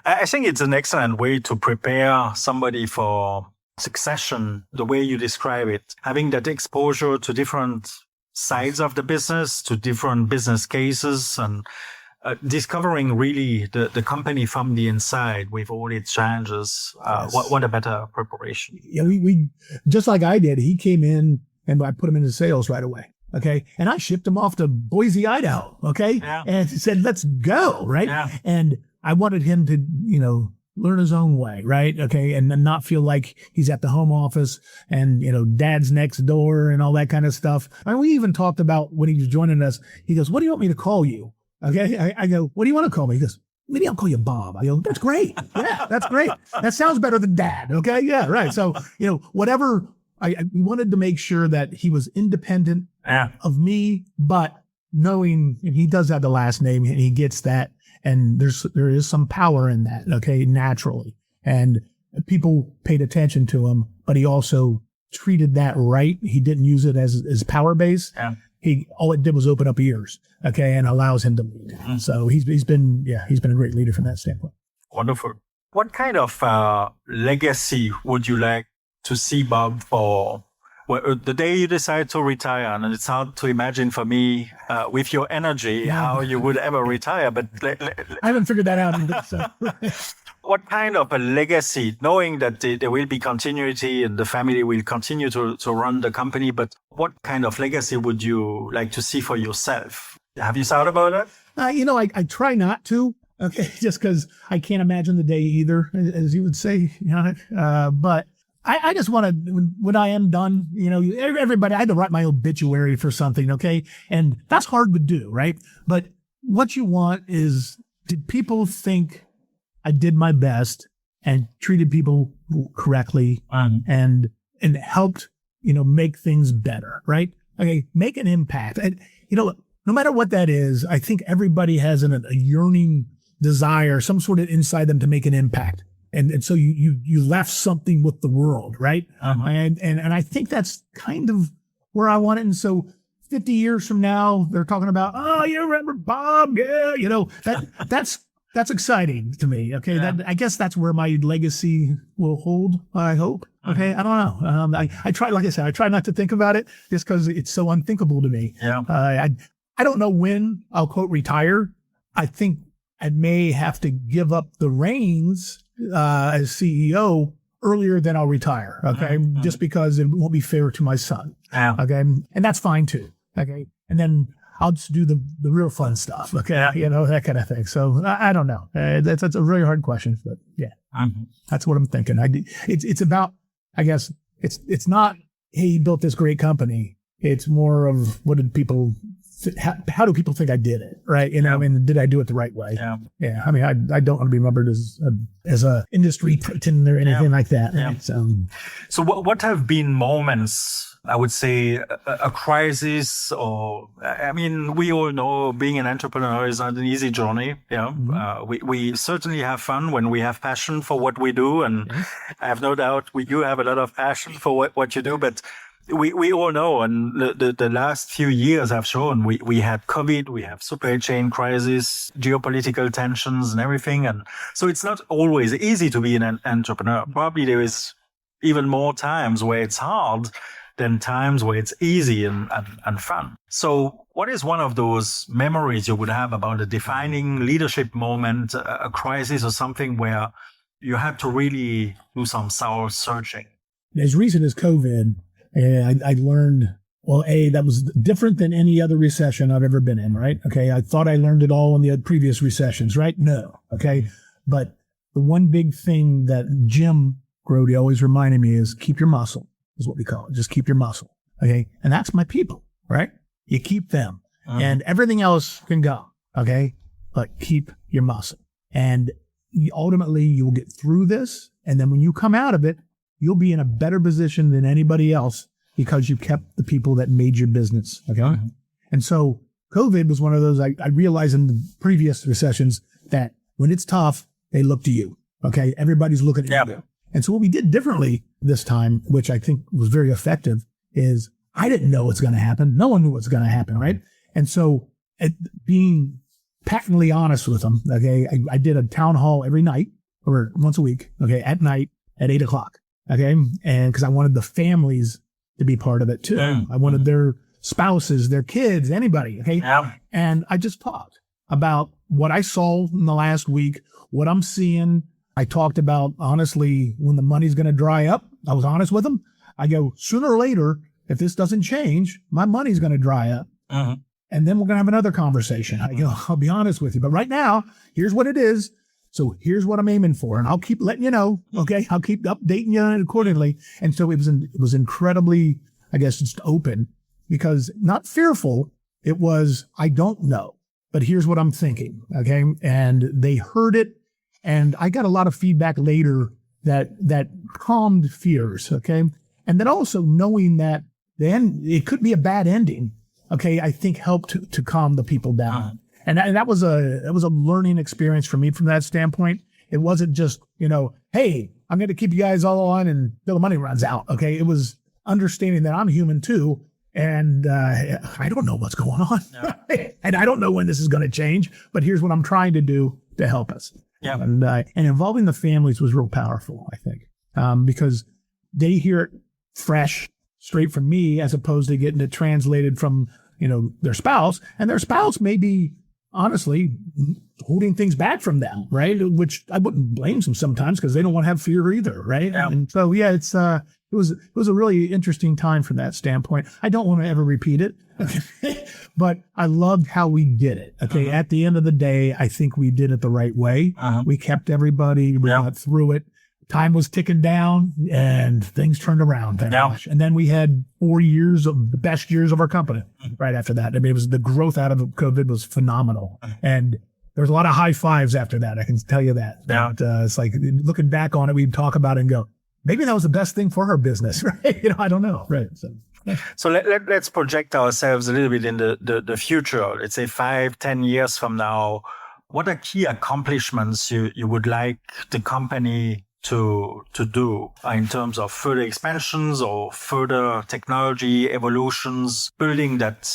I think it's an excellent way to prepare somebody for succession, the way you describe it, having that exposure to different sides of the business, to different business cases, and discovering really the company from the inside with all its challenges. Yes. What a better preparation. Yeah, we just like I did, he came in and I put him into sales right away. Okay. And I shipped him off to Boise, Idaho. Okay. Yeah. And said, let's go. Right. Yeah. And I wanted him to, learn his own way. Right. Okay. And not feel like he's at the home office and, dad's next door and all that kind of stuff. And we even talked about when he was joining us, he goes, what do you want me to call you? Okay. I go, what do you want to call me? He goes, maybe I'll call you Bob. I go, that's great. Yeah, that's great. That sounds better than Dad. Okay. Yeah. Right. So, whatever I wanted to make sure that he was independent of me, but knowing he does have the last name and he gets that. And there is some power in that. Okay. Naturally. And people paid attention to him, but he also treated that right. He didn't use it as power base. Yeah. All it did was open up ears, okay, and allows him to lead. Mm-hmm. So he's been a great leader from that standpoint. Wonderful. What kind of legacy would you like to see, Bob, for the day you decide to retire? And it's hard to imagine for me with your energy how you would ever retire. But I haven't figured that out either. So. What kind of a legacy, knowing that there will be continuity and the family will continue to run the company, but what kind of legacy would you like to see for yourself? Have you thought about that? I try not to, okay, just because I can't imagine the day either, as you would say, but I just want to, when I am done, everybody, I had to write my obituary for something, okay? And that's hard to do, right? But what you want is, did people think I did my best and treated people correctly and helped, make things better, right? Okay, make an impact. And, no matter what that is, I think everybody has a yearning desire, some sort of inside them to make an impact. And so you left something with the world, right? Uh-huh. And I think that's kind of where I want it. And so 50 years from now, they're talking about, oh, you remember Bob? Yeah, that's exciting to me. Okay. Yeah. I guess that's where my legacy will hold, I hope. Okay. I don't know. I try, like I said, I try not to think about it just because it's so unthinkable to me. Yeah. I don't know when I'll quote retire. I think I may have to give up the reins as CEO earlier than I'll retire. Okay. Mm-hmm. Just because it won't be fair to my son. Yeah. Okay. And that's fine too. Okay. And then I'll just do the real fun stuff. Okay. That kind of thing. So I don't know. That's a really hard question, but yeah, that's what I'm thinking. It's about, I guess it's not, hey, you built this great company. It's more of what did people, how do people think I did it? Right. Did I do it the right way? Yeah. Yeah. I don't want to be remembered as a industry titan or anything like that. Yeah. Right? So what have been moments, I would say, a crisis, or, we all know being an entrepreneur is not an easy journey. Mm-hmm. We certainly have fun when we have passion for what we do. And I have no doubt we do have a lot of passion for what you do, but we all know, and the last few years have shown, we had COVID, we have supply chain crisis, geopolitical tensions and everything. And so it's not always easy to be an entrepreneur. Probably there is even more times where it's hard than times where it's easy and fun. So what is one of those memories you would have about a defining leadership moment, a crisis or something where you had to really do some soul searching? As recent as COVID, I learned Well, that was different than any other recession I've ever been in, right? Okay. I thought I learned it all in the previous recessions, right? No. Okay. But the one big thing that Jim Grote always reminded me is keep your muscle, is what we call it. Just keep your muscle. Okay. And that's my people, right? You keep them and everything else can go. Okay. But keep your muscle. And ultimately you'll get through this. And then when you come out of it, you'll be in a better position than anybody else because you kept the people that made your business. Okay. And so COVID was one of those, I realized in the previous recessions that when it's tough, they look to you. Okay. Everybody's looking at you. And so what we did differently this time, which I think was very effective, is I didn't know what's going to happen. No one knew what's going to happen. Right. And so being patently honest with them. Okay. I did a town hall every night or once a week. Okay. At night at 8:00. Okay. And because I wanted the families to be part of it too. I wanted their spouses, their kids, anybody. Okay. And I just talked about what I saw in the last week, what I'm seeing. I talked about, honestly, when the money's going to dry up. I was honest with them. I go, sooner or later, if this doesn't change, my money's going to dry up. And then we're going to have another conversation. I go, I'll be honest with you. But right now, here's what it is. So here's what I'm aiming for. And I'll keep letting you know. Okay. I'll keep updating you accordingly. And so it was incredibly, I guess, just open, because not fearful. It was, I don't know, but here's what I'm thinking. Okay. And they heard it. And I got a lot of feedback later that calmed fears. Okay. And then also knowing that then it could be a bad ending. Okay. I think helped to calm the people down. And that was a learning experience for me from that standpoint. It wasn't just, hey, I'm going to keep you guys all on until the money runs out. Okay. It was understanding that I'm human too. And I don't know what's going on. And I don't know when this is going to change, but here's what I'm trying to do to help us. And involving the families was real powerful, I think, because they hear it fresh, straight from me, as opposed to getting it translated from, their spouse. And their spouse may be, honestly, holding things back from them, right? Which I wouldn't blame them sometimes because they don't want to have fear either, right? And so, it was a really interesting time from that standpoint. I don't want to ever repeat it, but I loved how we did it. Okay. At the end of the day, I think we did it the right way. We kept everybody, we got through it. Time was ticking down and things turned around. And then we had 4 years of the best years of our company right after that. I mean, it was the growth out of COVID was phenomenal. And there was a lot of high fives after that. I can tell you that. It's like looking back on it, we'd talk about it and go, maybe that was the best thing for her business, right? I don't know. Right. So let's project ourselves a little bit in the future. Let's say 5-10 years from now. What are key accomplishments you would like the company to do in terms of further expansions or further technology evolutions, building that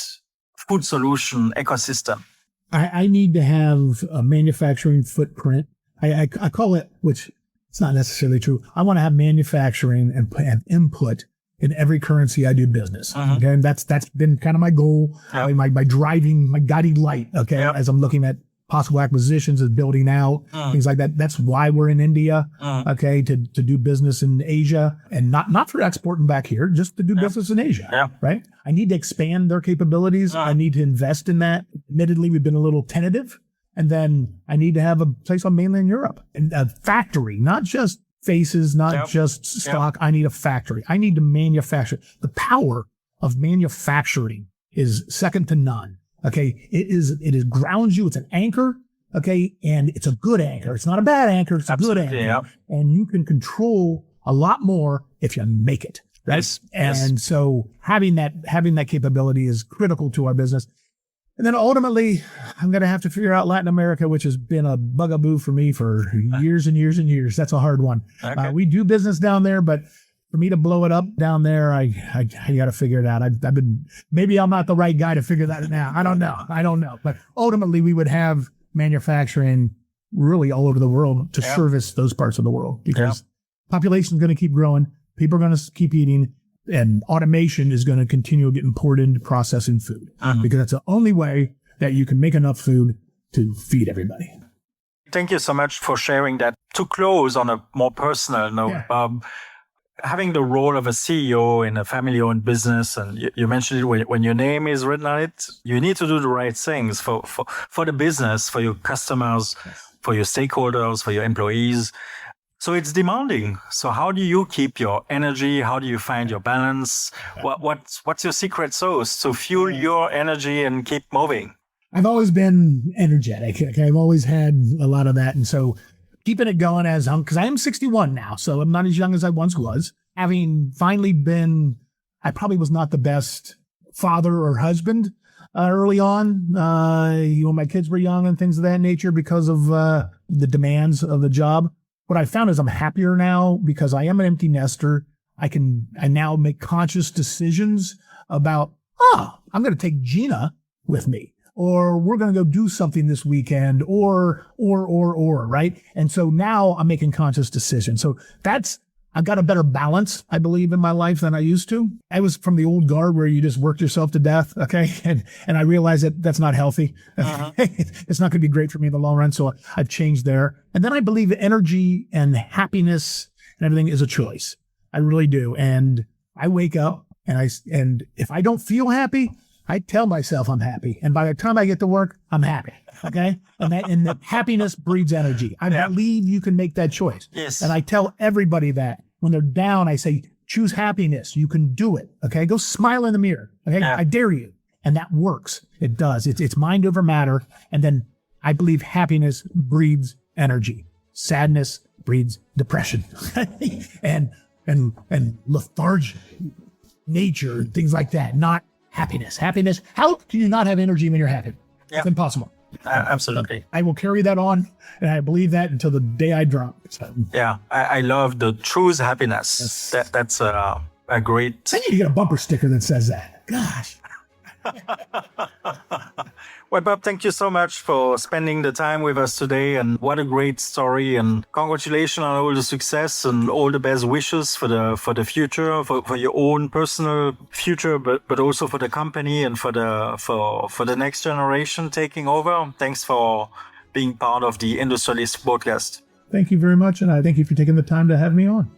food solution ecosystem? I need to have a manufacturing footprint. I call it, which it's not necessarily true. I want to have manufacturing and input in every currency I do business. Okay. And that's been kind of my goal, my guiding light. Okay. As I'm looking at possible acquisitions, is building out things like that. That's why we're in India. Okay. To do business in Asia, and not for exporting back here, just to do business in Asia. Right. I need to expand their capabilities. I need to invest in that. Admittedly, we've been a little tentative. And then I need to have a place on mainland Europe, and a factory, not just faces, not just stock. I need a factory. I need to manufacture. The power of manufacturing is second to none. Okay. It grounds you. It's an anchor. Okay. And it's a good anchor. It's not a bad anchor. It's a good anchor. And you can control a lot more if you make it. Right. And so having that capability is critical to our business. And then ultimately, I'm going to have to figure out Latin America, which has been a bugaboo for me for years and years and years. That's a hard one. We do business down there, but for me to blow it up down there, I got to figure it out. Maybe I'm not the right guy to figure that out. I don't know. But ultimately, we would have manufacturing really all over the world to service those parts of the world, because population is going to keep growing. People are going to keep eating. And automation is going to continue getting poured into processing food, because that's the only way that you can make enough food to feed everybody. Thank you so much for sharing that. To close on a more personal note, Bob, having the role of a CEO in a family-owned business, and you mentioned it when your name is written on it, you need to do the right things for the business, for your customers, for your stakeholders, for your employees. So it's demanding. So how do you keep your energy? How do you find your balance? What's your secret sauce to fuel your energy and keep moving? I've always been energetic. Okay? I've always had a lot of that. And so keeping it going because I am 61 now, so I'm not as young as I once was. Having finally I probably was not the best father or husband early on. My kids were young and things of that nature because of the demands of the job. What I found is I'm happier now because I am an empty nester. I now make conscious decisions about, I'm going to take Gina with me, or we're going to go do something this weekend, or, right? And so now I'm making conscious decisions. So I've got a better balance, I believe, in my life than I used to. I was from the old guard where you just worked yourself to death, okay? And I realized that that's not healthy. It's not going to be great for me in the long run, so I've changed there. And then I believe energy and happiness and everything is a choice. I really do. And I wake up, and if I don't feel happy, I tell myself I'm happy. And by the time I get to work, I'm happy. Okay. And that happiness breeds energy. I believe you can make that choice. Yes. And I tell everybody that when they're down, I say, choose happiness. You can do it. Okay. Go smile in the mirror. Okay. Yeah. I dare you. And that works. It does. It's mind over matter. And then I believe happiness breeds energy. Sadness breeds depression and lethargy, nature, and things like that. Not happiness. How can you not have energy when you're happy? It's impossible. Absolutely. I will carry that on, and I believe that until the day I drop. So. Yeah, I love the choose happiness. Yes. That's a great... I need to get a bumper sticker that says that. Gosh. Well, Bob, thank you so much for spending the time with us today, and what a great story, and congratulations on all the success and all the best wishes for the future, for your own personal future, but also for the company and for the next generation taking over. Thanks for being part of the Industrialist Podcast. Thank you very much, and I thank you for taking the time to have me on.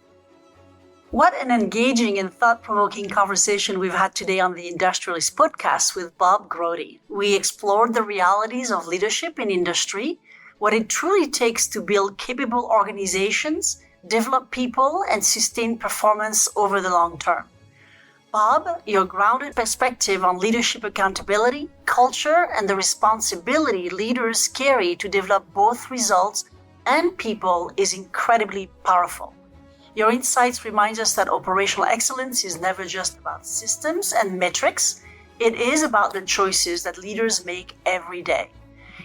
What an engaging and thought-provoking conversation we've had today on the Industrialist Podcast with Bob Grote. We explored the realities of leadership in industry, what it truly takes to build capable organizations, develop people, and sustain performance over the long term. Bob, your grounded perspective on leadership accountability, culture, and the responsibility leaders carry to develop both results and people is incredibly powerful. Your insights remind us that operational excellence is never just about systems and metrics. It is about the choices that leaders make every day.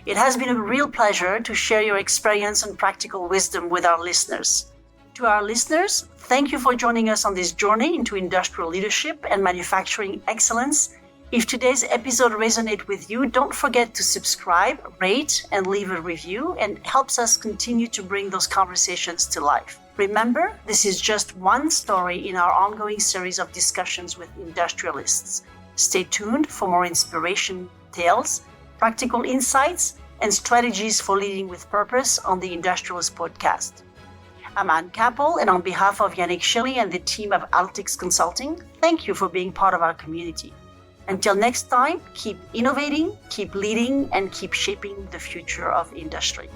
It has been a real pleasure to share your experience and practical wisdom with our listeners. To our listeners, thank you for joining us on this journey into industrial leadership and manufacturing excellence. If today's episode resonated with you, don't forget to subscribe, rate, and leave a review, and helps us continue to bring those conversations to life. Remember, this is just one story in our ongoing series of discussions with industrialists. Stay tuned for more inspiration tales, practical insights, and strategies for leading with purpose on the Industrialist Podcast. I'm Ann Capel, and on behalf of Yannick Shelley and the team of Altics Consulting, thank you for being part of our community. Until next time, keep innovating, keep leading, and keep shaping the future of industry.